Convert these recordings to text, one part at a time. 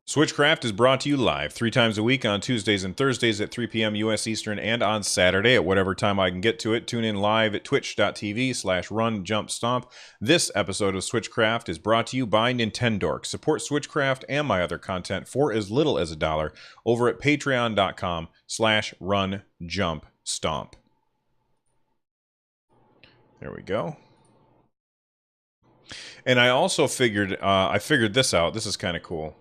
Switchcraft is brought to you live 3 times a week on Tuesdays and Thursdays at 3 p.m. U.S. Eastern and on Saturday at whatever time I can get to it. Tune in live at twitch.tv/runjumpstomp. This episode of Switchcraft is brought to you by Nintendork. Support Switchcraft and my other content for as little as $1 over at patreon.com/runjumpstomp. There we go. And I also figured this out. This is kind of cool.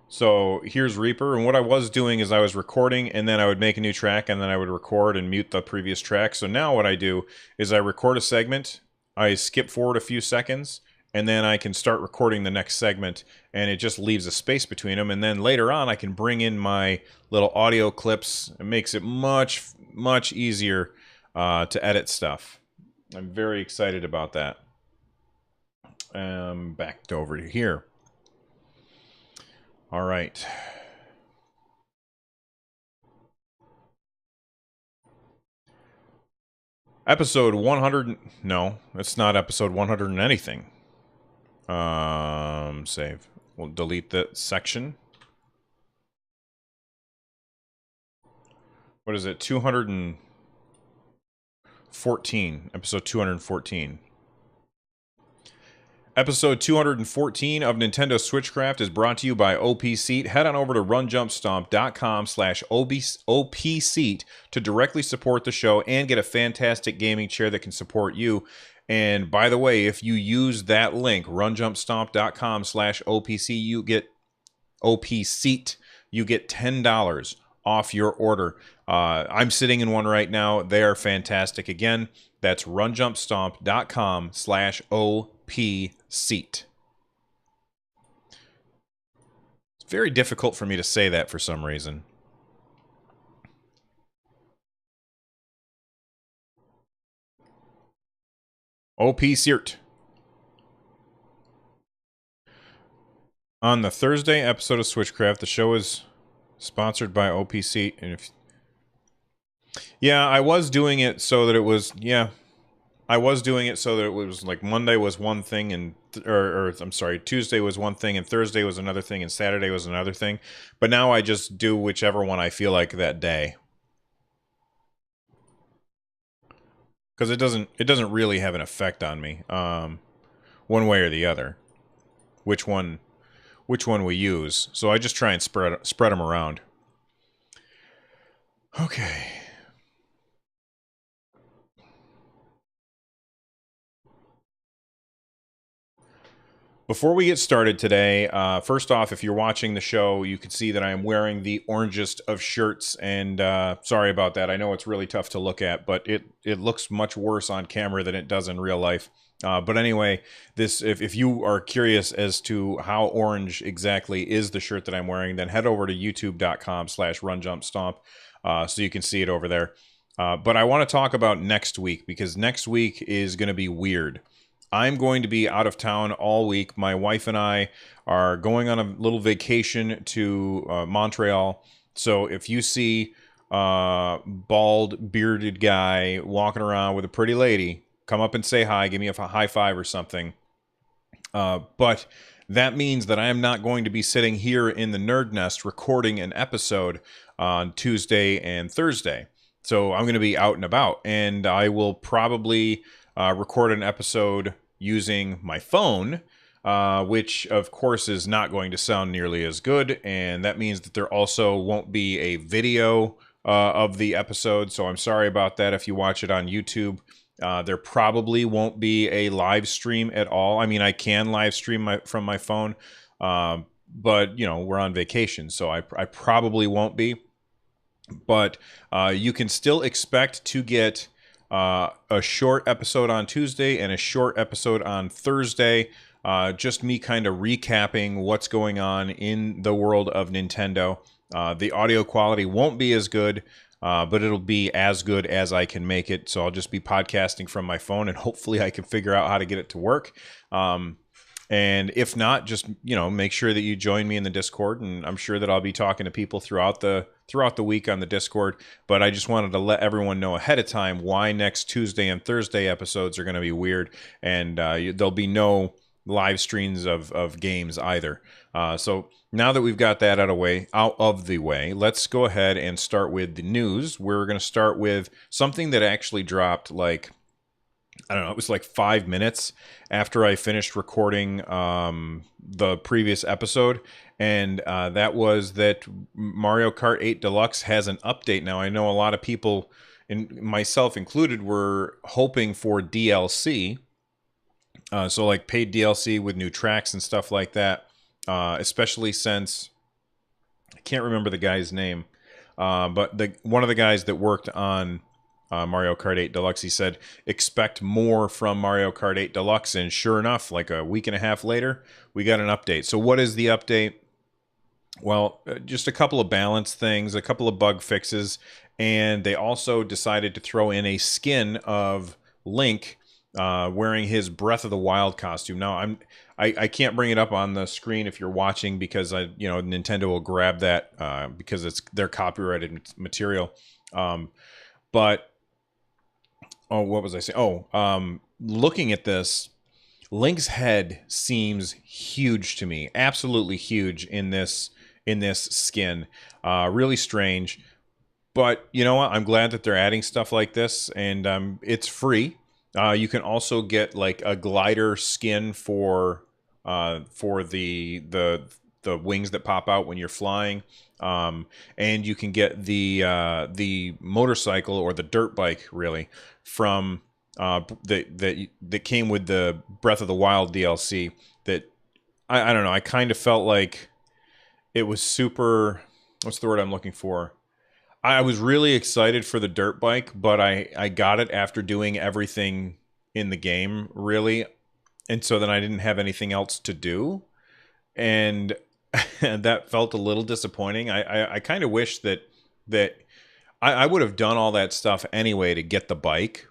So here's Reaper, and what I was doing is I was recording, and then I would make a new track, and then I would record and mute the previous track. So now what I do is I record a segment, I skip forward a few seconds, and then I can start recording the next segment, and it just leaves a space between them. And then later on, I can bring in my little audio clips. It makes it much, much easier to edit stuff. I'm very excited about that. Back over to here. All right. Episode 100. No, it's not episode 100 and anything. Save. We'll delete that section. What is it? 214. Episode 214. Episode 214 of Nintendo Switchcraft is brought to you by OP Seat. Head on over to runjumpstomp.com/OP Seat to directly support the show and get a fantastic gaming chair that can support you. And by the way, if you use that link, runjumpstomp.com/OP Seat, you get $10 off your order. I'm sitting in one right now. They are fantastic. Again, that's runjumpstomp.com/OP Seat. It's very difficult for me to say that for some reason. OP Seat. On the Thursday episode of Switchcraft, the show is sponsored by OP Seat. And I was doing it so that it was, I was doing it so that it was like Monday was one thing and Tuesday was one thing and Thursday was another thing and Saturday was another thing. But now I just do whichever one I feel like that day. Because it doesn't really have an effect on me, one way or the other, which one we use. So I just try and spread them around. Okay. Before we get started today, first off, if you're watching the show, you can see that I am wearing the orangest of shirts, and sorry about that. I know it's really tough to look at, but it looks much worse on camera than it does in real life. But anyway, if you are curious as to how orange exactly is the shirt that I'm wearing, then head over to youtube.com/runjumpstomp so you can see it over there. But I want to talk about next week, because next week is going to be weird. I'm going to be out of town all week. My wife and I are going on a little vacation to Montreal. So if you see a bald, bearded guy walking around with a pretty lady, come up and say hi. Give me a high five or something. But that means that I am not going to be sitting here in the Nerd Nest recording an episode on Tuesday and Thursday. So I'm going to be out and about. And I will probably record an episode using my phone, which of course is not going to sound nearly as good, and that means that there also won't be a video of the episode, so I'm sorry about that if you watch it on YouTube. There probably won't be a live stream at all. I mean, I can live stream from my phone, but we're on vacation, so I probably won't be. But you can still expect to get a short episode on Tuesday and a short episode on Thursday. Just me kind of recapping what's going on in the world of Nintendo. The audio quality won't be as good, but it'll be as good as I can make it. So I'll just be podcasting from my phone, and hopefully I can figure out how to get it to work. And if not, just make sure that you join me in the Discord, and I'm sure that I'll be talking to people throughout the week on the Discord. But I just wanted to let everyone know ahead of time why next Tuesday and Thursday episodes are going to be weird, and there'll be no live streams of games either. So now that we've got that out of the way, let's go ahead and start with the news. We're going to start with something that actually dropped like, I don't know, it was like 5 minutes after I finished recording the previous episode. And that was that Mario Kart 8 Deluxe has an update now. I know a lot of people, and myself included, were hoping for DLC. So like paid DLC with new tracks and stuff like that. Especially since I can't remember the guy's name. But one of the guys that worked on Mario Kart 8 Deluxe, he said, expect more from Mario Kart 8 Deluxe. And sure enough, like a week and a half later, we got an update. So what is the update? Well, just a couple of balance things, a couple of bug fixes, and they also decided to throw in a skin of Link wearing his Breath of the Wild costume. Now, I can't bring it up on the screen if you're watching because Nintendo will grab that because it's their copyrighted material. But what was I saying? Looking at this, Link's head seems huge to me, absolutely huge in this skin. Really strange, but you know what? I'm glad that they're adding stuff like this, and it's free. You can also get like a glider skin for the wings that pop out when you're flying, and you can get the motorcycle or the dirt bike really from that came with the Breath of the Wild DLC. That I don't know. I kind of felt like it was super. What's the word I'm looking for? I was really excited for the dirt bike, but I got it after doing everything in the game, really. And so then I didn't have anything else to do. And that felt a little disappointing. I kind of wish that I would have done all that stuff anyway to get the bike.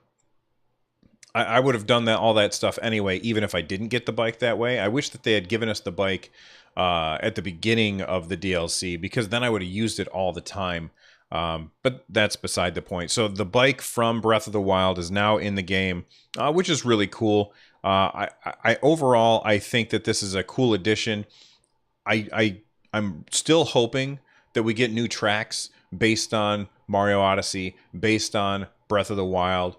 I would have done all that stuff anyway, even if I didn't get the bike that way. I wish that they had given us the bike at the beginning of the DLC, because then I would have used it all the time. But that's beside the point. So the bike from Breath of the Wild is now in the game, which is really cool. I overall, I think that this is a cool addition. I'm still hoping that we get new tracks based on Mario Odyssey, based on Breath of the Wild,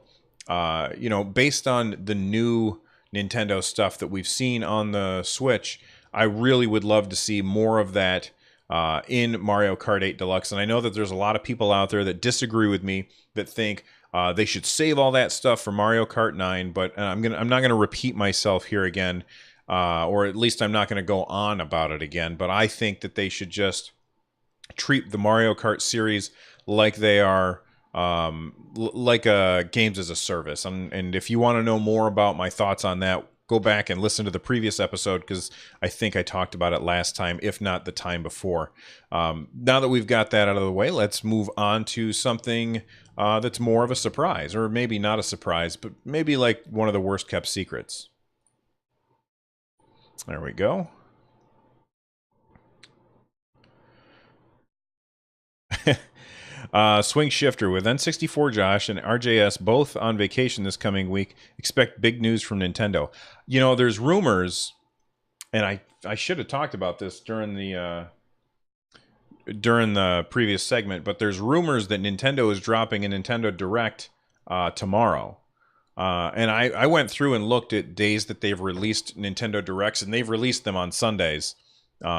based on the new Nintendo stuff that we've seen on the Switch. I really would love to see more of that in Mario Kart 8 Deluxe. And I know that there's a lot of people out there that disagree with me, that think they should save all that stuff for Mario Kart 9. But I'm not gonna repeat myself here again, or at least I'm not gonna go on about it again. But I think that they should just treat the Mario Kart series like they are like games as a service. And if you want to know more about my thoughts on that, go back and listen to the previous episode, because I think I talked about it last time, if not the time before. Now that we've got that out of the way, let's move on to something that's more of a surprise, or maybe not a surprise, but maybe like one of the worst kept secrets. There we go. Swing Shifter with N64 Josh and RJS both on vacation this coming week. Expect big news from Nintendo. You know, there's rumors, and I should have talked about this during the previous segment, but there's rumors that Nintendo is dropping a Nintendo Direct tomorrow. And I went through and looked at days that they've released Nintendo Directs, and they've released them on Sundays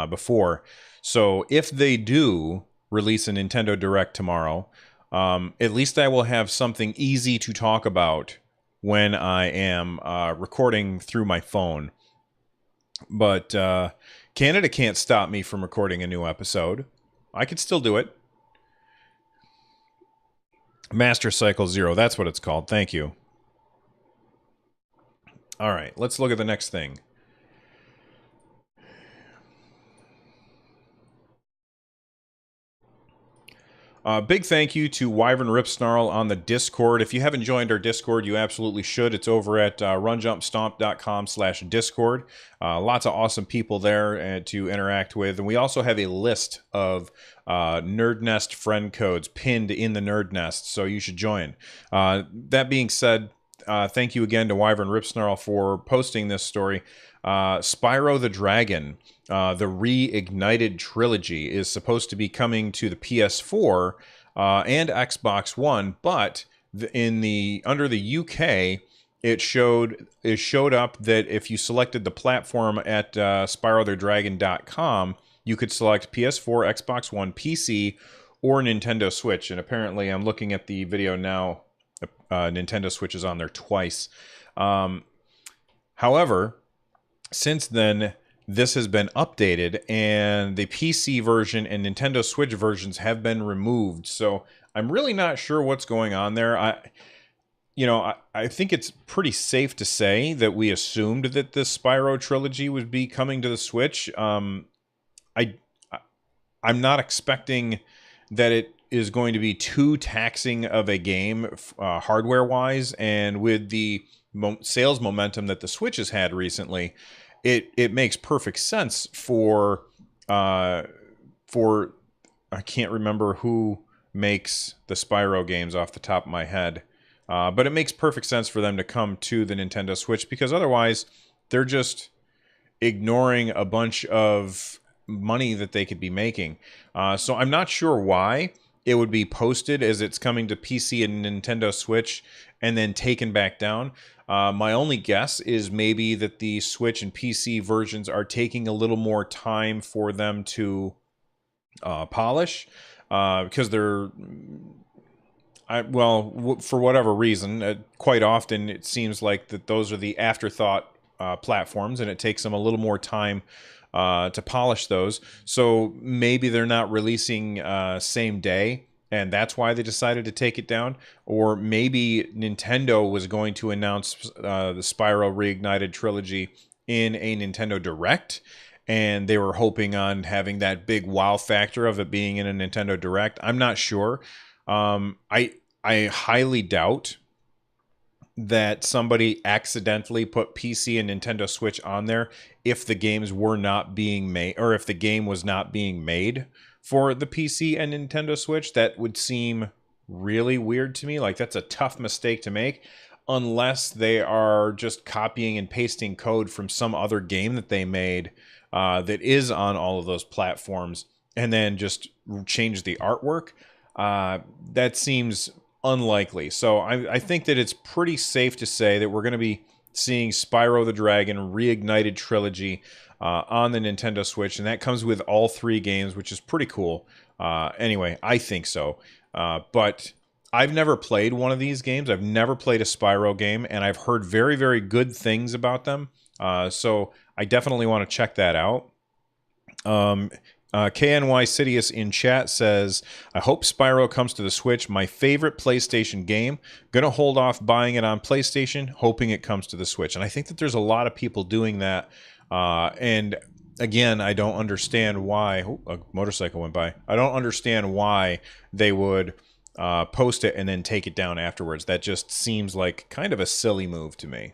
before. So if they do release a Nintendo Direct tomorrow, at least I will have something easy to talk about when I am recording through my phone. But Canada can't stop me from recording a new episode. I could still do it. Master Cycle Zero, that's what it's called. Thank you. All right, let's look at the next thing. Big thank you to Wyvern Ripsnarl on the Discord. If you haven't joined our Discord, you absolutely should. It's over at runjumpstomp.com/Discord. Lots of awesome people there to interact with. And we also have a list of Nerd Nest friend codes pinned in the Nerd Nest, so you should join. That being said, thank you again to Wyvern Ripsnarl for posting this story. Spyro the Dragon, the reignited trilogy, is supposed to be coming to the PS4 and Xbox One, but under the UK, it showed up that if you selected the platform at SpyroTheDragon.com, you could select PS4, Xbox One, PC, or Nintendo Switch. And apparently, I'm looking at the video now. Nintendo Switch is on there twice. However, since then, this has been updated, and the PC version and Nintendo Switch versions have been removed. So I'm really not sure what's going on there. I think it's pretty safe to say that we assumed that the Spyro trilogy would be coming to the Switch. I'm not expecting that it is going to be too taxing of a game hardware-wise, and with the sales momentum that the Switch has had recently, it makes perfect sense for I can't remember who makes the Spyro games off the top of my head, but it makes perfect sense for them to come to the Nintendo Switch, because otherwise they're just ignoring a bunch of money that they could be making. So I'm not sure why it would be posted as it's coming to PC and Nintendo Switch and then taken back down. My only guess is maybe that the Switch and PC versions are taking a little more time for them to polish, because they're... for whatever reason, quite often it seems like that those are the afterthought platforms, and it takes them a little more time to polish those. So maybe they're not releasing same day, and that's why they decided to take it down. Or maybe Nintendo was going to announce the Spyro Reignited trilogy in a Nintendo Direct, and they were hoping on having that big wow factor of it being in a Nintendo Direct. I'm not sure. I highly doubt that somebody accidentally put PC and Nintendo Switch on there if the games were not being made, or if the game was not being made for the PC and Nintendo Switch. That would seem really weird to me. Like, that's a tough mistake to make, unless they are just copying and pasting code from some other game that they made that is on all of those platforms, and then just change the artwork. That seems unlikely. So I think that it's pretty safe to say that we're going to be seeing Spyro the Dragon Reignited Trilogy on the Nintendo Switch, and that comes with all 3 games, which is pretty cool. Anyway, I think so. But I've never played one of these games. I've never played a Spyro game, and I've heard very, very good things about them. So I definitely want to check that out. KNY Sidious in chat says, I hope Spyro comes to the Switch. My favorite PlayStation game. Gonna hold off buying it on PlayStation, hoping it comes to the Switch. And I think that there's a lot of people doing that. And again, I don't understand why... Oh, a motorcycle went by. I don't understand why they would post it and then take it down afterwards. That just seems like kind of a silly move to me.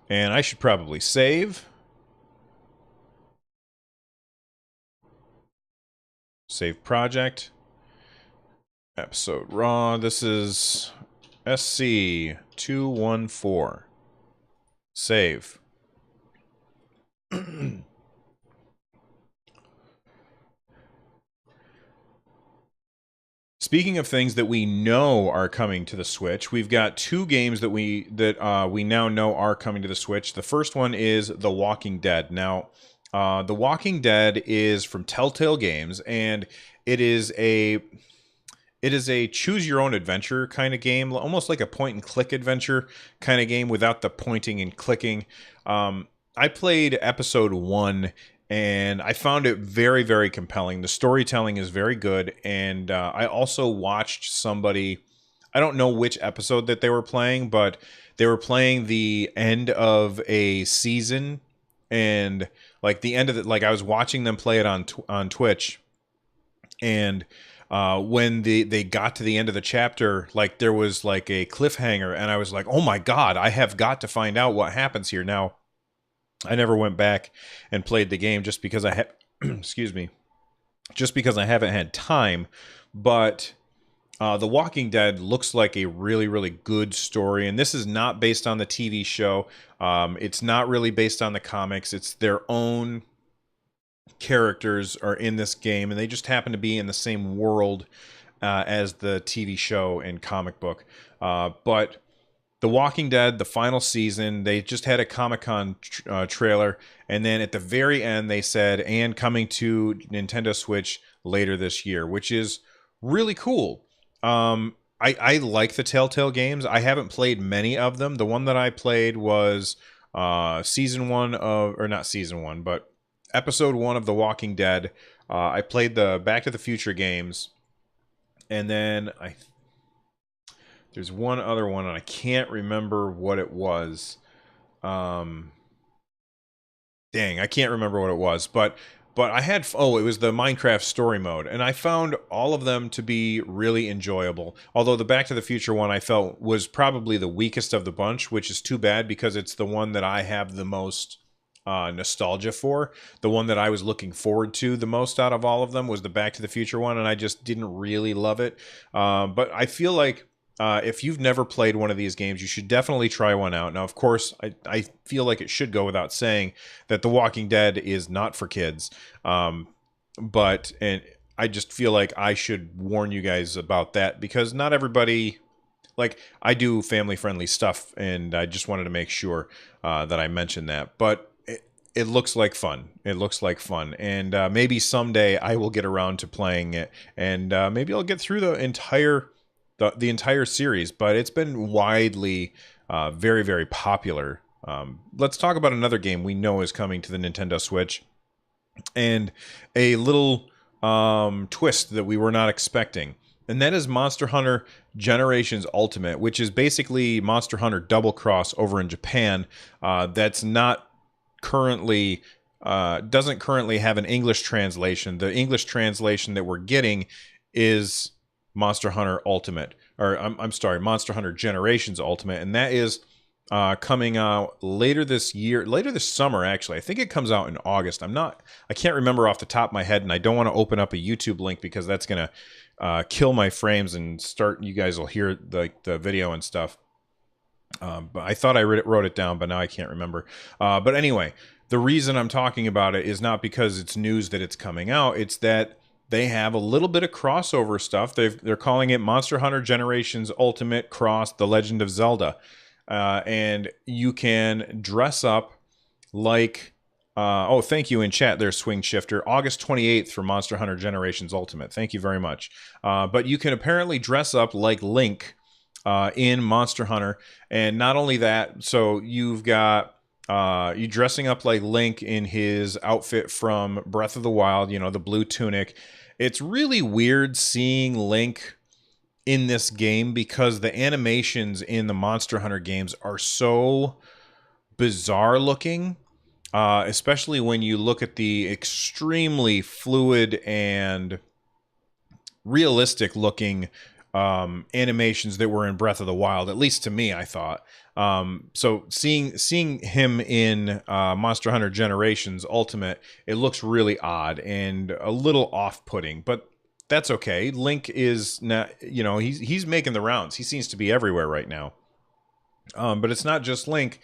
And I should probably save. Save project. Episode raw. This is SC214. Save. Speaking of things that we know are coming to the Switch, we've got 2 games that we now know are coming to the Switch. The first one is The Walking Dead. Now, The Walking Dead is from Telltale Games, and it is a choose your own adventure kind of game, almost like a point and click adventure kind of game without the pointing and clicking. I played episode 1, and I found it very, very compelling. The storytelling is very good, and I also watched somebody, I don't know which episode that they were playing, but they were playing the end of a season, and like the end of it, like I was watching them play it on Twitch, and when they got to the end of the chapter, like there was like a cliffhanger, and I was like, oh my God, I have got to find out what happens here. Now, I never went back and played the game just because I had, excuse me, just because I haven't had time. But The Walking Dead looks like a really, really good story, and this is not based on the TV show. It's not really based on the comics. It's their own characters are in this game, and they just happen to be in the same world as the TV show and comic book. But The Walking Dead, the final season, they just had a Comic-Con trailer, and then at the very end they said, and coming to Nintendo Switch later this year, which is really cool. I like the Telltale games. I haven't played many of them. The one that I played was season one of, or not season one, but episode one of The Walking Dead. I played the Back to the Future games, and then there's one other one, and I can't remember what it was. Dang, I can't remember what it was, but I had, it was the Minecraft story mode, and I found all of them to be really enjoyable. Although the Back to the Future one I felt was probably the weakest of the bunch, which is too bad because it's the one that I have the most nostalgia for. The one that I was looking forward to the most out of all of them was the Back to the Future one, and I just didn't really love it. But I feel like if you've never played one of these games, you should definitely try one out. Now, of course, I feel like it should go without saying that The Walking Dead is not for kids. But I just feel like I should warn you guys about that because not everybody, like, I do family-friendly stuff, and I just wanted to make sure that I mentioned that. But it looks like fun. It looks like fun. And maybe someday I will get around to playing it, and maybe I'll get through the entire series, but it's been widely very, very popular. Let's talk about another game we know is coming to the Nintendo Switch, and a little twist that we were not expecting, and that is Monster Hunter Generations Ultimate, which is basically Monster Hunter Double Cross over in Japan. That's not currently doesn't currently have an English translation. The English translation that we're getting is Monster Hunter Ultimate, or I'm sorry, Monster Hunter Generations Ultimate, and that is coming out later this summer, actually. I think it comes out in August. I can't remember off the top of my head, and I don't want to open up a YouTube link because that's going to kill my frames and you guys will hear the video and stuff. But I thought I wrote it down, but now I can't remember. But anyway, the reason I'm talking about it is not because it's news that it's coming out. It's that they have a little bit of crossover stuff. They're calling it Monster Hunter Generations Ultimate Cross The Legend of Zelda. And you can dress up like... thank you in chat there, Swing Shifter. August 28th for Monster Hunter Generations Ultimate. Thank you very much. But you can apparently dress up like Link in Monster Hunter. And not only that, so you've got... you dressing up like Link in his outfit from Breath of the Wild, the blue tunic. It's really weird seeing Link in this game because the animations in the Monster Hunter games are so bizarre looking, especially when you look at the extremely fluid and realistic looking animations that were in Breath of the Wild, at least to me, I thought. So seeing him in Monster Hunter Generations Ultimate, it looks really odd and a little off-putting, but that's okay. Link is not, he's making the rounds. He seems to be everywhere right now. But it's not just Link.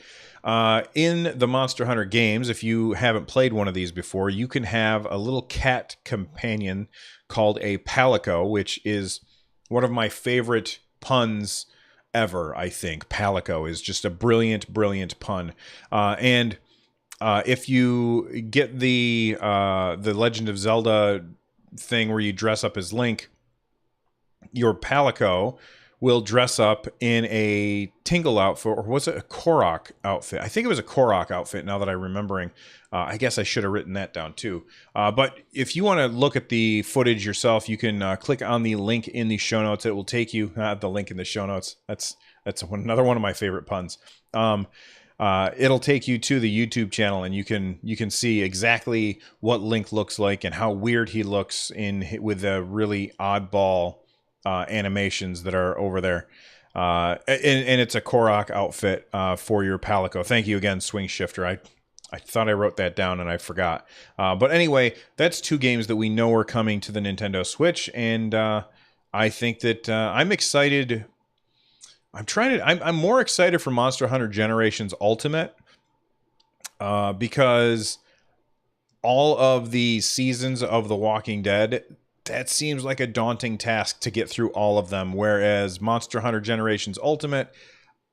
In the Monster Hunter games, if you haven't played one of these before, you can have a little cat companion called a Palico, which is one of my favorite puns ever, I think. Palico is just a brilliant, brilliant pun. And if you get the Legend of Zelda thing where you dress up as Link, your Palico will dress up in a Tingle outfit, or was it a Korok outfit? I think it was a Korok outfit, now that I'm remembering. I guess I should have written that down too. But if you want to look at the footage yourself, you can click on the link in the show notes. It will take you, the link in the show notes. That's another one of my favorite puns. It'll take you to the YouTube channel, and you can see exactly what Link looks like and how weird he looks with the really oddball animations that are over there. And it's a Korok outfit for your Palico. Thank you again, Swing Shifter. I thought I wrote that down and I forgot. But anyway, that's two games that we know are coming to the Nintendo Switch, and I think that I'm excited. I'm more excited for Monster Hunter Generations Ultimate because all of the seasons of The Walking Dead, that seems like a daunting task to get through all of them. Whereas Monster Hunter Generations Ultimate,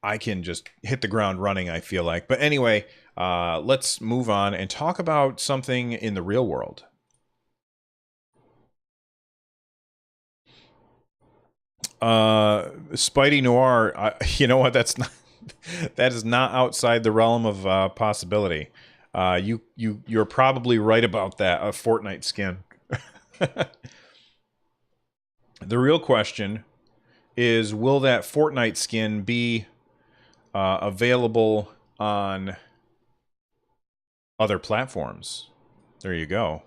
I can just hit the ground running, I feel like. But anyway, let's move on and talk about something in the real world. Spidey Noir, you know what? That's not that is not outside the realm of possibility. You're probably right about that. A Fortnite skin. The real question is, will that Fortnite skin be available on other platforms? There you go.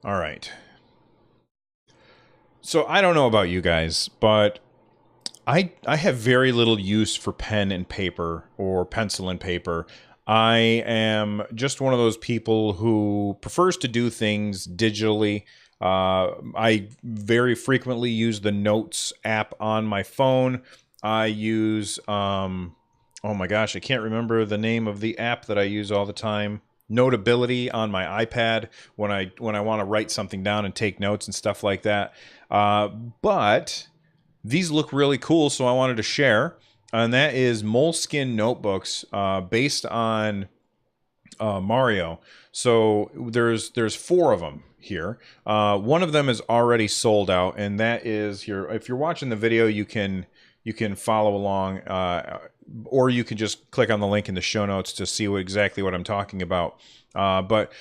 All right. So I don't know about you guys, but I have very little use for pen and paper or pencil and paper. I am just one of those people who prefers to do things digitally. I very frequently use the Notes app on my phone. I use, oh my gosh, I can't remember the name of the app that I use all the time. Notability on my iPad when I want to write something down and take notes and stuff like that. But these look really cool, so I wanted to share. And that is Moleskin notebooks based on Mario. So there's four of them here. One of them is already sold out, and that is here. If you're watching the video, you can follow along, or you can just click on the link in the show notes to see exactly what I'm talking about. But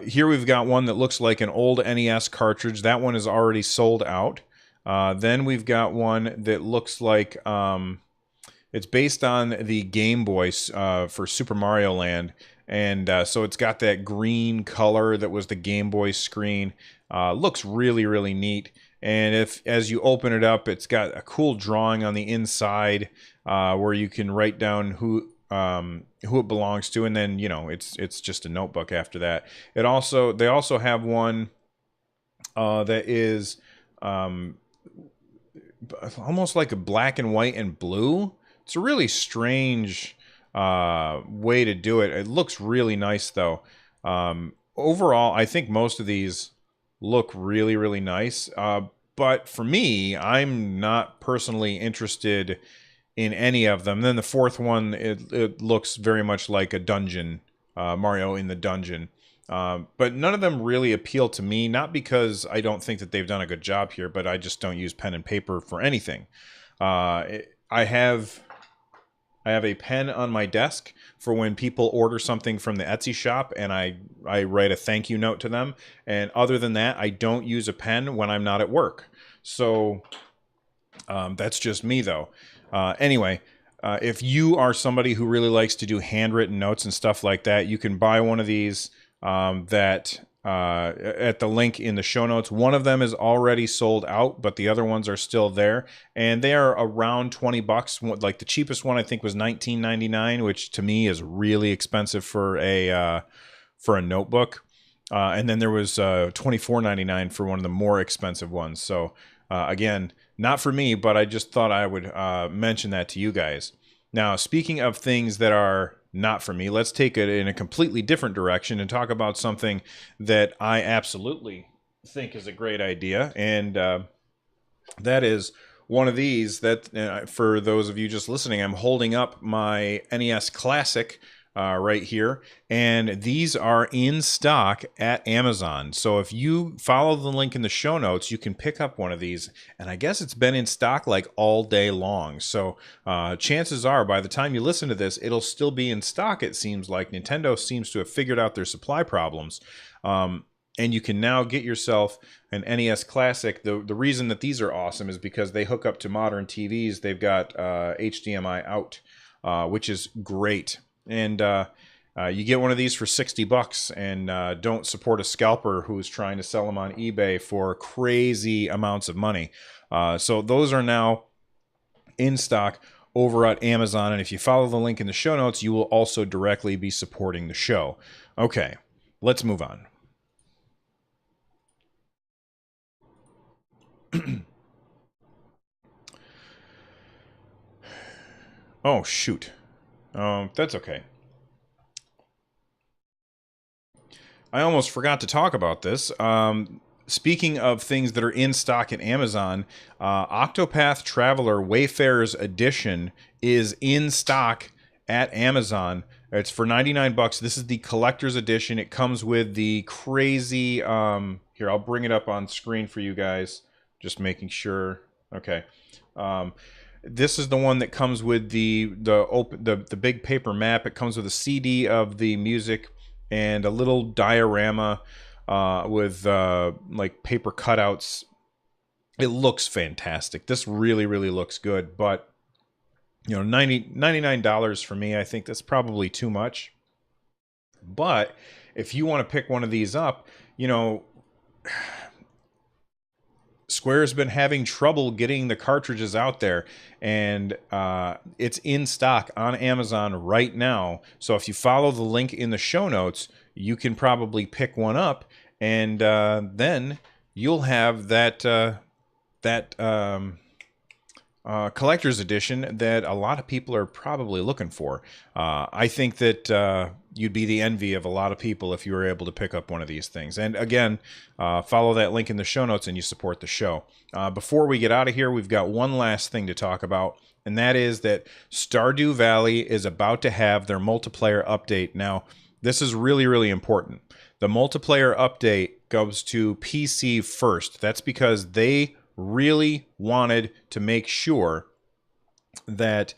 here we've got one that looks like an old NES cartridge. That one is already sold out. Then we've got one that looks like it's based on the Game Boy for Super Mario Land. And so it's got that green color that was the Game Boy screen. Looks really, really neat. And as you open it up, it's got a cool drawing on the inside where you can write down who it belongs to, and then it's just a notebook after that. They also have one that is almost like a black and white and blue. It's a really strange way to do it. It looks really nice though. Overall, I think most of these look really, really nice. But for me, I'm not personally interested in any of them. Then the fourth one, it looks very much like a dungeon, Mario in the dungeon. But none of them really appeal to me, not because I don't think that they've done a good job here, but I just don't use pen and paper for anything. I have a pen on my desk for when people order something from the Etsy shop, and I write a thank you note to them. And other than that, I don't use a pen when I'm not at work. So that's just me, though. Anyway, if you are somebody who really likes to do handwritten notes and stuff like that, you can buy one of these at the link in the show notes. One of them is already sold out, but the other ones are still there, and they are around $20. Like the cheapest one I think was $19.99, which to me is really expensive for a notebook. And then there was $24.99 for one of the more expensive ones. So again, not for me, but I just thought I would mention that to you guys. Now, speaking of things that are not for me, let's take it in a completely different direction and talk about something that I absolutely think is a great idea. And that is one of these that, for those of you just listening, I'm holding up my NES Classic right here, and these are in stock at Amazon. So if you follow the link in the show notes, you can pick up one of these, and I guess it's been in stock like all day long. So chances are by the time you listen to this, it'll still be in stock. It seems like Nintendo seems to have figured out their supply problems. And you can now get yourself an NES Classic. The reason that these are awesome is because they hook up to modern TVs. They've got HDMI out, which is great. And you get one of these for $60 and don't support a scalper who's trying to sell them on eBay for crazy amounts of money. So those are now in stock over at Amazon. And if you follow the link in the show notes, you will also directly be supporting the show. Okay. let's move on. Oh, shoot. That's okay. I almost forgot to talk about this. Speaking of things that are in stock at Amazon, Octopath Traveler Wayfarer's Edition is in stock at Amazon. It's for 99 bucks. This is the collector's edition. It comes with the crazy here, I'll bring it up on screen for you guys. Just making sure. Okay. Um, this is the one that comes with the big paper map. It comes with a CD of the music and a little diorama with like paper cutouts. It looks fantastic. This really, really looks good. But, you know, $99 for me, I think that's probably too much. But if you want to pick one of these up, you know, Square's been having trouble getting the cartridges out there, and it's in stock on Amazon right now. So if you follow the link in the show notes, you can probably pick one up, and then you'll have that collector's edition that a lot of people are probably looking for. I think that you'd be the envy of a lot of people if you were able to pick up one of these things. And again, follow that link in the show notes and you support the show. Before we get out of here, we've got one last thing to talk about, and that is that Stardew Valley is about to have their multiplayer update. Now, this is really, really important. The multiplayer update goes to PC first. That's because they really wanted to make sure that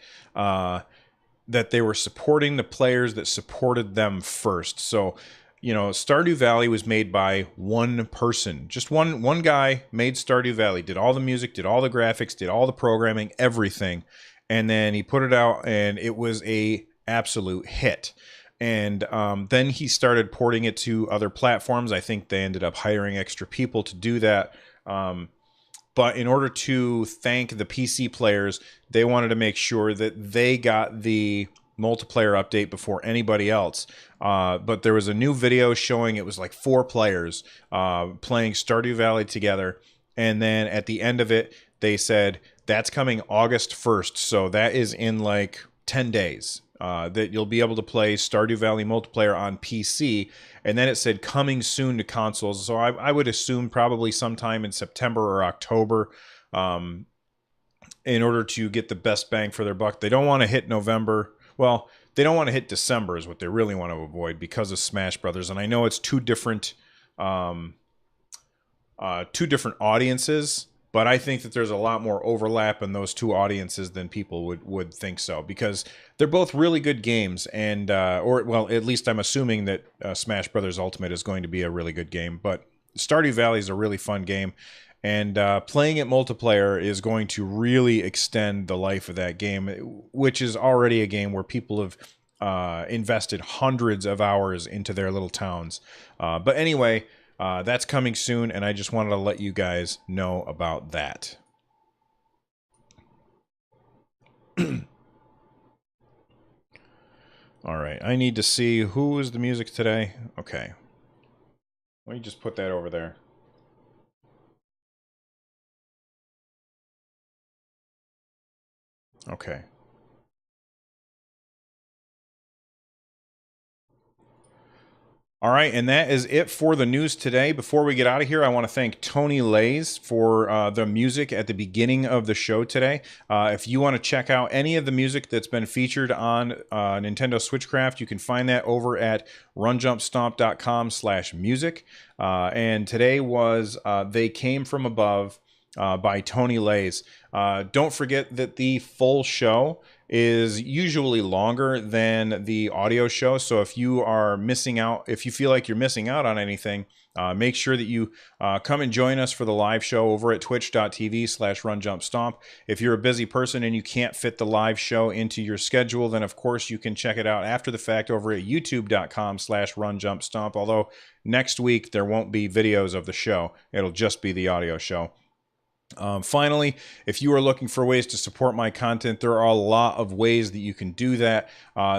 that they were supporting the players that supported them first. So, you know, Stardew Valley was made by one person. Just one guy made Stardew Valley, did all the music, did all the graphics, did all the programming, everything. And then he put it out and it was a absolute hit. And then he started porting it to other platforms. I think they ended up hiring extra people to do that. But in order to thank the PC players, they wanted to make sure that they got the multiplayer update before anybody else. But there was a new video showing it was like 4 players playing Stardew Valley together. And then at the end of it, they said, that's coming August 1st. So that is in like 10 days. That you'll be able to play Stardew Valley multiplayer on PC. And then it said coming soon to consoles. So I would assume probably sometime in September or October, in order to get the best bang for their buck. They don't want to hit November. Well, they don't want to hit December is what they really want to avoid because of Smash Brothers. And I know it's two different audiences, but I think that there's a lot more overlap in those two audiences than people would think so, because they're both really good games, and or well, at least I'm assuming that Smash Brothers Ultimate is going to be a really good game. But Stardew Valley is a really fun game, and playing it multiplayer is going to really extend the life of that game, which is already a game where people have invested hundreds of hours into their little towns. But anyway. That's coming soon, and I just wanted to let you guys know about that. All right, I need to see who is the music today. Okay. Let me just put that over there. Okay. All right, and that is it for the news today. Before we get out of here, I want to thank Tony Lays for the music at the beginning of the show today. If you want to check out any of the music that's been featured on Nintendo Switchcraft, you can find that over at runjumpstomp.com/music. And today was They Came From Above by Tony Lays. Don't forget that the full show is usually longer than the audio show. So if you are missing out, if you feel like you're missing out on anything, make sure that you come and join us for the live show over at twitch.tv/runjumpstomp. If you're a busy person and you can't fit the live show into your schedule, then of course you can check it out after the fact over at youtube.com/runjumpstomp. Although next week there won't be videos of the show. It'll just be the audio show. Finally, if you are looking for ways to support my content, there are a lot of ways that you can do that.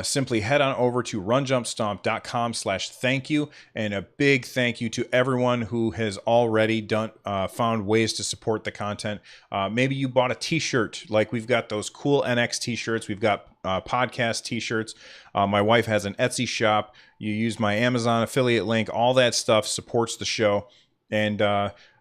Simply head on over to runjumpstomp.com/thank-you, and a big thank you to everyone who has already found ways to support the content. Maybe you bought a t-shirt, like we've got those cool NX t-shirts. We've got podcast t-shirts. My wife has an Etsy shop. You use my Amazon affiliate link. All that stuff supports the show. And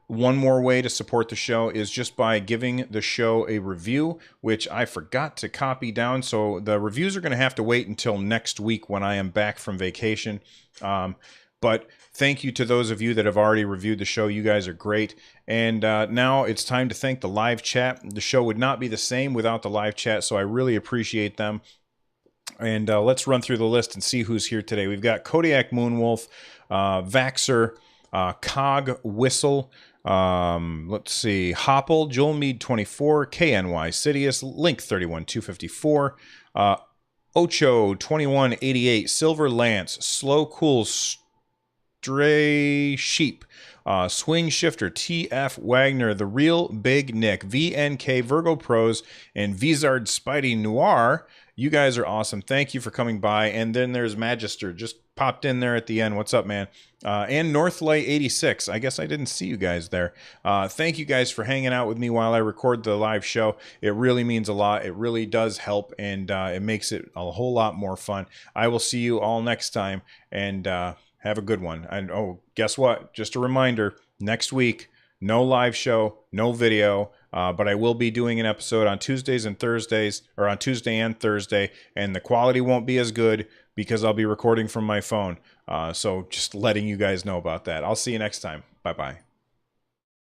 one more way to support the show is just by giving the show a review, which I forgot to copy down. So the reviews are going to have to wait until next week when I am back from vacation. But thank you to those of you that have already reviewed the show. You guys are great. And now it's time to thank the live chat. The show would not be the same without the live chat, so I really appreciate them. And let's run through the list and see who's here today. We've got Kodiak Moonwolf, Vaxer, Cog Whistle, let's see, Hopple, Joel Mead 24, KNY Sidious, Link 31254, Ocho 2188, Silver Lance, Slow Cool Stray Sheep, Swing Shifter, TF Wagner, The Real Big Nick, VNK Virgo Pros, and Vizard Spidey Noir. You guys are awesome. Thank you for coming by. And then there's Magister, just popped in there at the end. What's up, man? And Northlight 86. I guess I didn't see you guys there. Thank you guys for hanging out with me while I record the live show. It really means a lot. It really does help, and it makes it a whole lot more fun. I will see you all next time, and have a good one. And oh, guess what? Just a reminder, next week, no live show, no video, but I will be doing an episode on Tuesdays and Thursdays, or on Tuesday and Thursday, and the quality won't be as good because I'll be recording from my phone. So just letting you guys know about that. I'll see you next time. Bye-bye.